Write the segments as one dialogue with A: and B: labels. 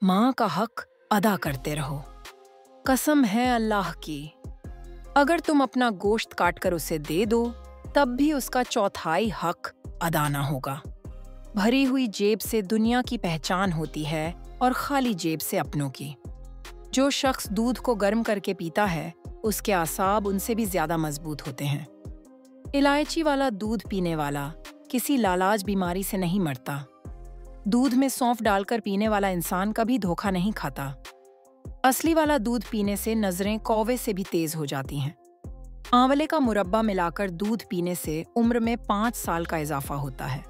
A: माँ का हक अदा करते रहो। कसम है अल्लाह की, अगर तुम अपना गोश्त काटकर उसे दे दो तब भी उसका चौथाई हक अदा ना होगा। भरी हुई जेब से दुनिया की पहचान होती है और खाली जेब से अपनों की। जो शख्स दूध को गर्म करके पीता है उसके आसाब उनसे भी ज्यादा मजबूत होते हैं। इलायची वाला दूध पीने वाला किसी लालाज बीमारी से नहीं मरता। दूध में सौंफ डालकर पीने वाला इंसान कभी धोखा नहीं खाता। असली वाला दूध पीने से नजरें कौवे से भी तेज हो जाती हैं। आंवले का मुरब्बा मिलाकर दूध पीने से उम्र में 5 साल का इजाफा होता है।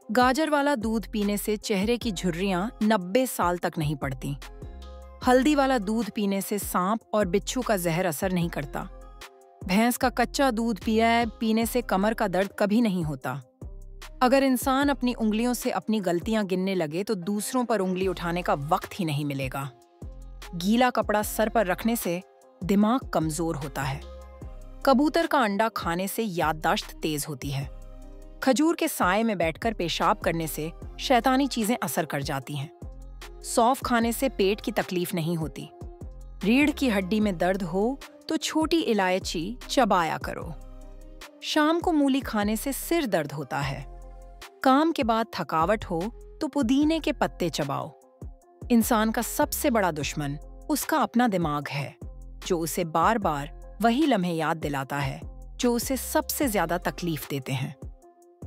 A: गाजर वाला दूध पीने से चेहरे की झुर्रियां 90 साल तक नहीं पड़ती। हल्दी वाला दूध पीने से सांप और बिच्छू का जहर असर नहीं करता। भैंस का कच्चा दूध पीने से कमर का दर्द कभी नहीं होता। अगर इंसान अपनी उंगलियों से अपनी गलतियां गिनने लगे तो दूसरों पर उंगली उठाने का वक्त ही नहीं मिलेगा। गीला कपड़ा सर पर रखने से दिमाग कमजोर होता है। कबूतर का अंडा खाने से याददाश्त तेज होती है। खजूर के साए में बैठकर पेशाब करने से शैतानी चीजें असर कर जाती हैं। सौंफ खाने से पेट की तकलीफ नहीं होती। रीढ़ की हड्डी में दर्द हो तो छोटी इलायची चबाया करो। शाम को मूली खाने से सिर दर्द होता है। काम के बाद थकावट हो तो पुदीने के पत्ते चबाओ। इंसान का सबसे बड़ा दुश्मन उसका अपना दिमाग है, जो उसे बार बार वही लम्हे याद दिलाता है जो उसे सबसे ज्यादा तकलीफ देते हैं।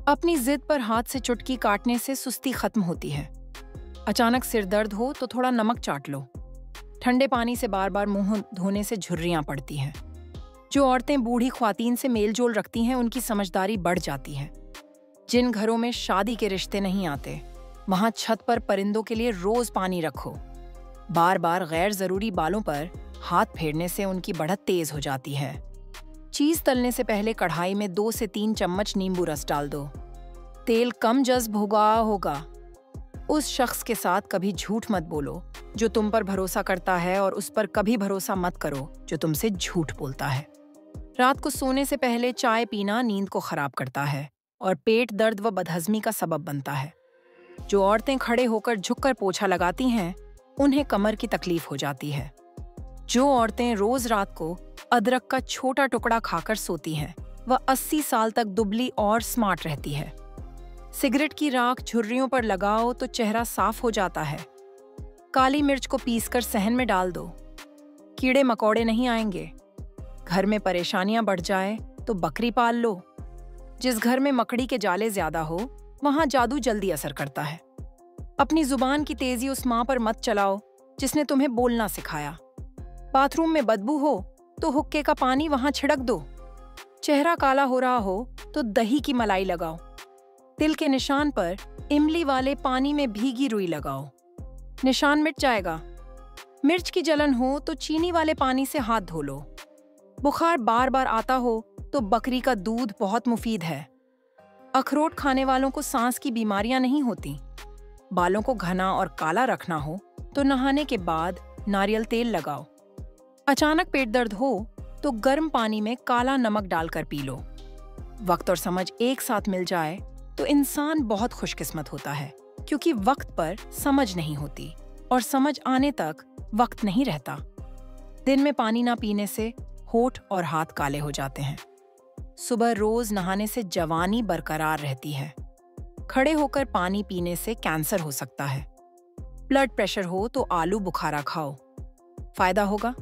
A: अपनी जिद पर हाथ से चुटकी काटने से सुस्ती खत्म होती है। अचानक सिर दर्द हो तो थोड़ा नमक चाट लो। ठंडे पानी से बार बार मुंह धोने से झुर्रियां पड़ती हैं। जो औरतें बूढ़ी ख्वातीन से मेलजोल रखती हैं उनकी समझदारी बढ़ जाती है। जिन घरों में शादी के रिश्ते नहीं आते वहां छत पर परिंदों के लिए रोज पानी रखो। बार बार गैर जरूरी बालों पर हाथ फेरने से उनकी बढ़त तेज हो जाती है। चीज तलने से पहले कढ़ाई में 2 से 3 चम्मच नींबू रस डाल दो। तेल कम जज्ब होगा। उस शख्स के साथ कभी झूठ मत बोलो जो तुम पर भरोसा करता है, और उस पर कभी भरोसा मत करो जो तुमसे झूठ बोलता है। रात को सोने से पहले चाय पीना नींद को खराब करता है और पेट दर्द व बदहजमी का सबब बनता है। जो औरतें खड़े होकर झुककर पोछा लगाती हैं उन्हें कमर की तकलीफ हो जाती है। जो औरतें रोज रात को अदरक का छोटा टुकड़ा खाकर सोती हैं वह 80 साल तक दुबली और स्मार्ट रहती है। सिगरेट की राख झुर्रियों पर लगाओ तो चेहरा साफ हो जाता है। काली मिर्च को पीसकर सहन में डाल दो, कीड़े मकोड़े नहीं आएंगे। घर में परेशानियां बढ़ जाए तो बकरी पाल लो। जिस घर में मकड़ी के जाले ज्यादा हो वहां जादू जल्दी असर करता है। अपनी जुबान की तेजी उस मां पर मत चलाओ जिसने तुम्हें बोलना सिखाया। बाथरूम में बदबू हो तो हुक्के का पानी वहां छिड़क दो। चेहरा काला हो रहा हो तो दही की मलाई लगाओ। तिल के निशान पर इमली वाले पानी में भीगी रुई लगाओ, निशान मिट जाएगा। मिर्च की जलन हो तो चीनी वाले पानी से हाथ धो लो। बुखार बार बार आता हो तो बकरी का दूध बहुत मुफीद है। अखरोट खाने वालों को सांस की बीमारियां नहीं होती। बालों को घना और काला रखना हो तो नहाने के बाद नारियल तेल लगाओ। अचानक पेट दर्द हो तो गर्म पानी में काला नमक डालकर पी लो। वक्त और समझ एक साथ मिल जाए तो इंसान बहुत खुशकिस्मत होता है, क्योंकि वक्त पर समझ नहीं होती और समझ आने तक वक्त नहीं रहता। दिन में पानी ना पीने से होठ और हाथ काले हो जाते हैं। सुबह रोज नहाने से जवानी बरकरार रहती है। खड़े होकर पानी पीने से कैंसर हो सकता है। ब्लड प्रेशर हो तो आलू बुखारा खाओ, फायदा होगा।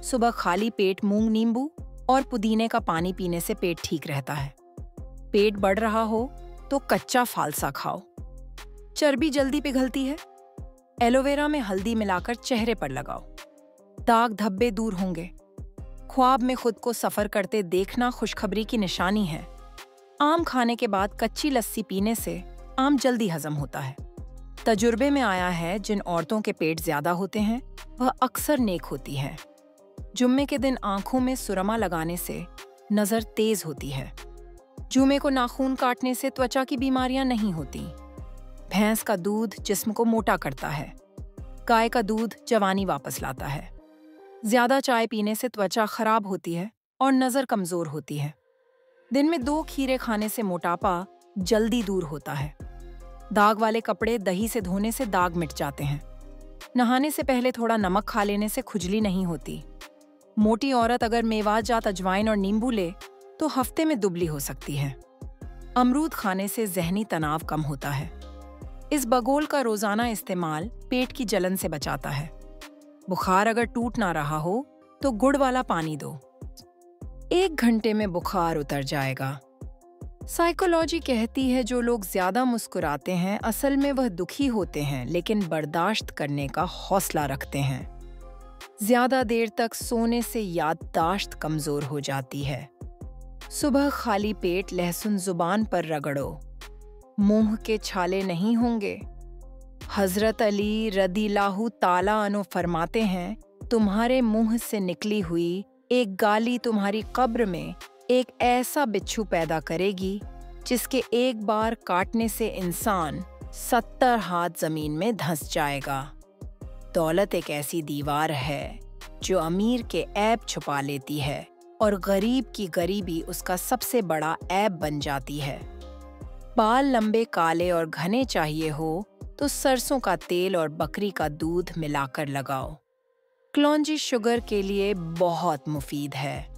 A: सुबह खाली पेट मूंग नींबू और पुदीने का पानी पीने से पेट ठीक रहता है। पेट बढ़ रहा हो तो कच्चा फालसा खाओ, चर्बी जल्दी पिघलती है। एलोवेरा में हल्दी मिलाकर चेहरे पर लगाओ, दाग धब्बे दूर होंगे। ख्वाब में खुद को सफर करते देखना खुशखबरी की निशानी है। आम खाने के बाद कच्ची लस्सी पीने से आम जल्दी हजम होता है। तजुर्बे में आया है जिन औरतों के पेट ज्यादा होते हैं वह अक्सर नेक होती है। जुम्मे के दिन आंखों में सुरमा लगाने से नजर तेज होती है। जुमे को नाखून काटने से त्वचा की बीमारियां नहीं होती। भैंस का दूध जिस्म को मोटा करता है। गाय का दूध जवानी वापस लाता है। ज्यादा चाय पीने से त्वचा खराब होती है और नजर कमजोर होती है। दिन में 2 खीरे खाने से मोटापा जल्दी दूर होता है। दाग वाले कपड़े दही से धोने से दाग मिट जाते हैं। नहाने से पहले थोड़ा नमक खा लेने से खुजली नहीं होती। मोटी औरत अगर मेवाजात अजवाइन और नींबू ले तो हफ्ते में दुबली हो सकती है। अमरूद खाने से ज़हनी तनाव कम होता है। इस बगोल का रोज़ाना इस्तेमाल पेट की जलन से बचाता है। बुखार अगर टूट ना रहा हो तो गुड़ वाला पानी दो, 1 घंटे में बुखार उतर जाएगा। साइकोलॉजी कहती है जो लोग ज्यादा मुस्कुराते हैं असल में वह दुखी होते हैं लेकिन बर्दाश्त करने का हौसला रखते हैं। ज्यादा देर तक सोने से याददाश्त कमजोर हो जाती है। सुबह खाली पेट लहसुन जुबान पर रगड़ो, मुंह के छाले नहीं होंगे। हजरत अली रदिल्लाहु ताला अन्हु फरमाते हैं, तुम्हारे मुंह से निकली हुई एक गाली तुम्हारी कब्र में एक ऐसा बिच्छू पैदा करेगी जिसके एक बार काटने से इंसान 70 हाथ जमीन में धंस जाएगा। दौलत एक ऐसी दीवार है जो अमीर के ऐब छुपा लेती है और गरीब की गरीबी उसका सबसे बड़ा ऐब बन जाती है। बाल लंबे काले और घने चाहिए हो तो सरसों का तेल और बकरी का दूध मिलाकर लगाओ। क्लौंजी शुगर के लिए बहुत मुफीद है।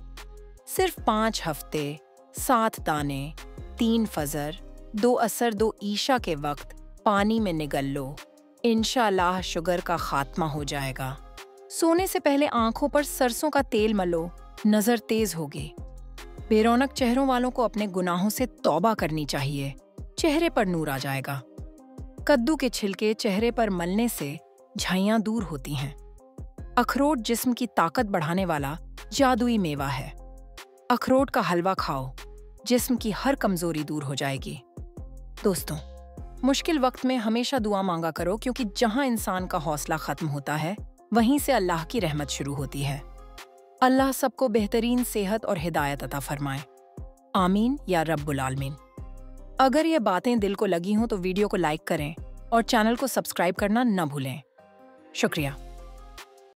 A: सिर्फ 5 हफ्ते, 7 दाने, 3 फजर, 2 असर 2 ईशा के वक्त पानी में निगल लो। इंशाअल्लाह शुगर का खात्मा हो जाएगा। सोने से पहले आंखों पर सरसों का तेल मलो, नजर तेज होगी। बेरौनक चेहरों वालों को अपने गुनाहों से तौबा करनी चाहिए, चेहरे पर नूर आ जाएगा। कद्दू के छिलके चेहरे पर मलने से झाइयां दूर होती हैं। अखरोट जिस्म की ताकत बढ़ाने वाला जादुई मेवा है। अखरोट का हलवा खाओ, जिस्म की हर कमजोरी दूर हो जाएगी। दोस्तों, मुश्किल वक्त में हमेशा दुआ मांगा करो क्योंकि जहां इंसान का हौसला खत्म होता है वहीं से अल्लाह की रहमत शुरू होती है। अल्लाह सबको बेहतरीन सेहत और हिदायत अता फरमाए। आमीन या रब्बुल आलमीन। अगर ये बातें दिल को लगी हों तो वीडियो को लाइक करें और चैनल को सब्सक्राइब करना न भूलें। शुक्रिया।